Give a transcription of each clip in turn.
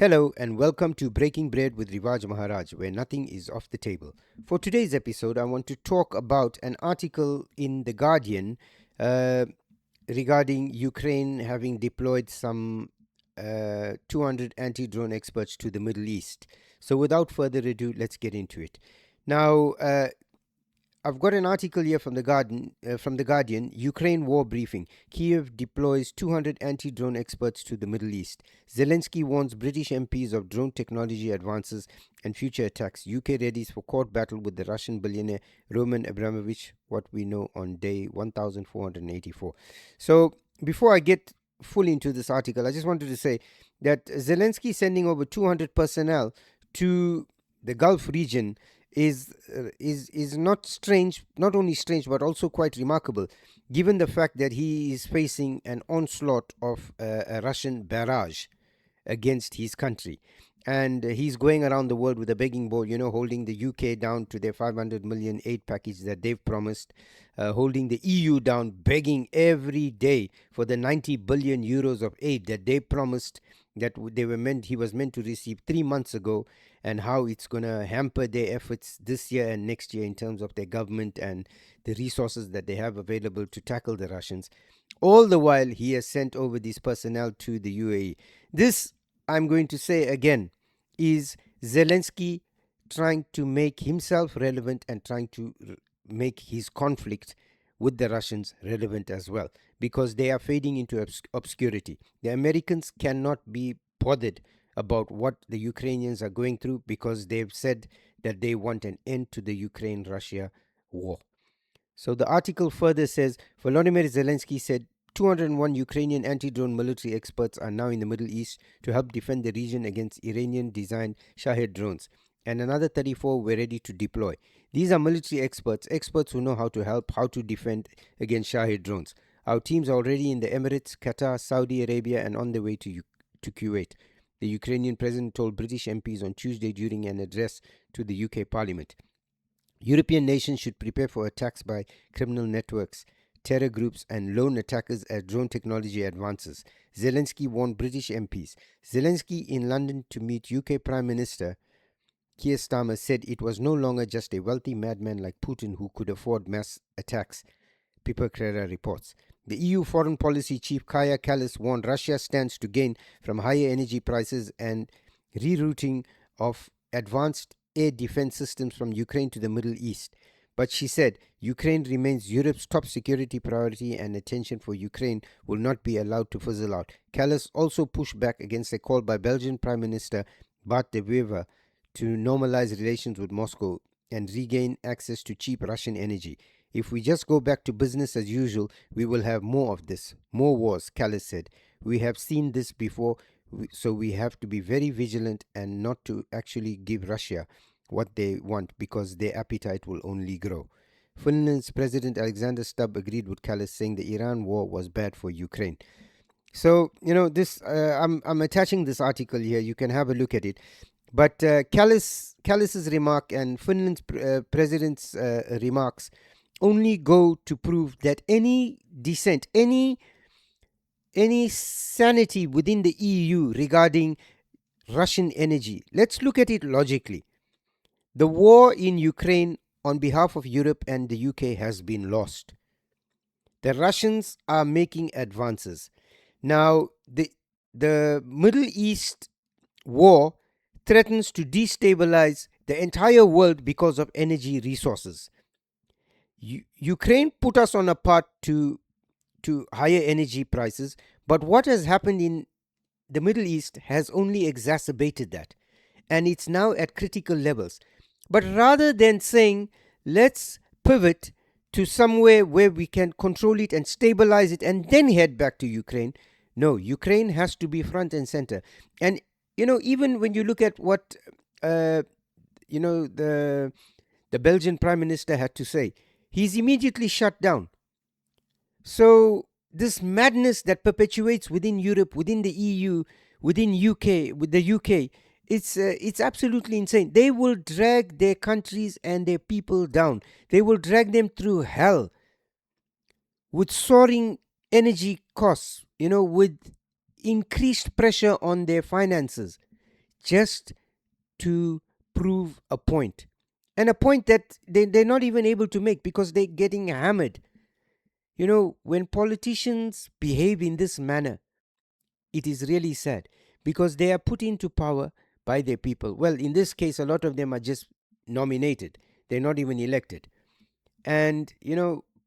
Hello and welcome to Breaking Bread with Rivaj Maharaj, where nothing is off the table. For today's episode, I want to talk about an article in The Guardian uh, regarding Ukraine having deployed some 200 anti drone experts to the Middle East. So, without further ado, let's get into it. Now, I've got an article here from the Guardian. Ukraine war briefing. Kyiv deploys 200 anti-drone experts to the Middle East. Zelensky warns British MPs of drone technology advances and future attacks. UK readies for court battle with the Russian billionaire Roman Abramovich. What we know on day 1484. So before I get fully into this article, I just wanted to say that Zelensky sending over 200 personnel to the Gulf region is not strange, not only strange but also quite remarkable, given the fact that he is facing an onslaught of a Russian barrage against his country. And he's going around the world with a begging bowl, holding the UK down to their 500 million aid package that they've promised, holding the EU down, begging every day for the 90 billion euros of aid that they promised that he was meant to receive 3 months ago, and how it's going to hamper their efforts this year and next year in terms of their government and the resources that they have available to tackle the Russians. All the while, he has sent over these personnel to the UAE. This, I'm going to say again, is Zelensky trying to make himself relevant and trying to make his conflict with the Russians relevant as well, because they are fading into obscurity. The Americans cannot be bothered about what the Ukrainians are going through because they've said that they want an end to the Ukraine-Russia war. So the article further says, Volodymyr Zelensky said 201 Ukrainian anti-drone military experts are now in the Middle East to help defend the region against Iranian-designed Shahed drones, and another 34 were ready to deploy. These are military experts who know how to help, how to defend against Shahed drones. Our teams are already in the Emirates, Qatar, Saudi Arabia, and on the way to Kuwait. The Ukrainian president told British MPs on Tuesday during an address to the UK Parliament. European nations should prepare for attacks by criminal networks, terror groups, and lone attackers as drone technology advances. Zelensky warned British MPs. Zelensky in London to meet UK Prime Minister Keir Starmer said it was no longer just a wealthy madman like Putin who could afford mass attacks, Pippa Crerar reports. The EU foreign policy chief Kaja Kallas warned Russia stands to gain from higher energy prices and rerouting of advanced air defense systems from Ukraine to the Middle East. But she said Ukraine remains Europe's top security priority and attention for Ukraine will not be allowed to fizzle out. Kallas also pushed back against a call by Belgian Prime Minister Bart de Wever to normalize relations with Moscow and regain access to cheap Russian energy. If we just go back to business as usual, we will have more of this, more wars, Kallas said. We have seen this before, so we have to be very vigilant and not to actually give Russia what they want because their appetite will only grow. Finland's President Alexander Stubb agreed with Kallas, saying the Iran war was bad for Ukraine. So, this I'm attaching this article here. You can have a look at it. But Kallas's remark and Finland's president's remarks only go to prove that any dissent, any sanity within the EU regarding Russian energy. Let's look at it logically. The war in Ukraine on behalf of Europe and the UK has been lost. The Russians are making advances. Now, the Middle East war threatens to destabilize the entire world because of energy resources. Ukraine put us on a path to higher energy prices, but what has happened in the Middle East has only exacerbated that, and it's now at critical levels. But rather than saying, let's pivot to somewhere where we can control it and stabilize it and then head back to Ukraine, no, Ukraine has to be front and center. And, even when you look at what, the Belgian Prime Minister had to say, he's immediately shut down. So this madness that perpetuates within Europe, within the EU, within UK, with the UK, it's absolutely insane. They will drag their countries and their people down. They will drag them through hell with soaring energy costs, with increased pressure on their finances. just to prove a point, and a point that they're not even able to make because they're getting hammered. When politicians behave in this manner, it is really sad because they are put into power by their people. Well, in this case, a lot of them are just nominated, they're not even elected. And,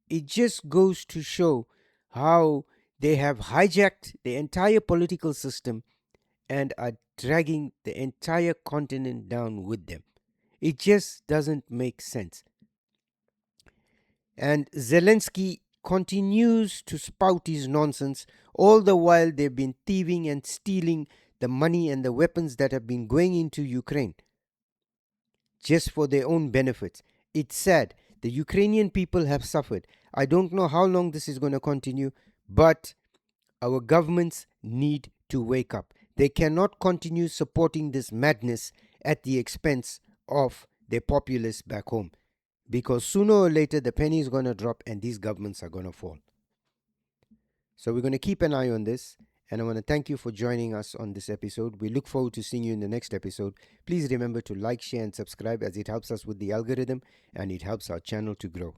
it just goes to show how they have hijacked the entire political system and are dragging the entire continent down with them. It just doesn't make sense. And Zelensky continues to spout his nonsense all the while they've been thieving and stealing the money and the weapons that have been going into Ukraine just for their own benefits. It's sad. The Ukrainian people have suffered. I don't know how long this is going to continue, but our governments need to wake up. They cannot continue supporting this madness at the expense of their populace back home, because sooner or later the penny is going to drop and these governments are going to fall. So we're going to keep an eye on this, and I want to thank you for joining us on this episode. We look forward to seeing you in the next episode. Please remember to like, share, and subscribe, as it helps us with the algorithm and it helps our channel to grow.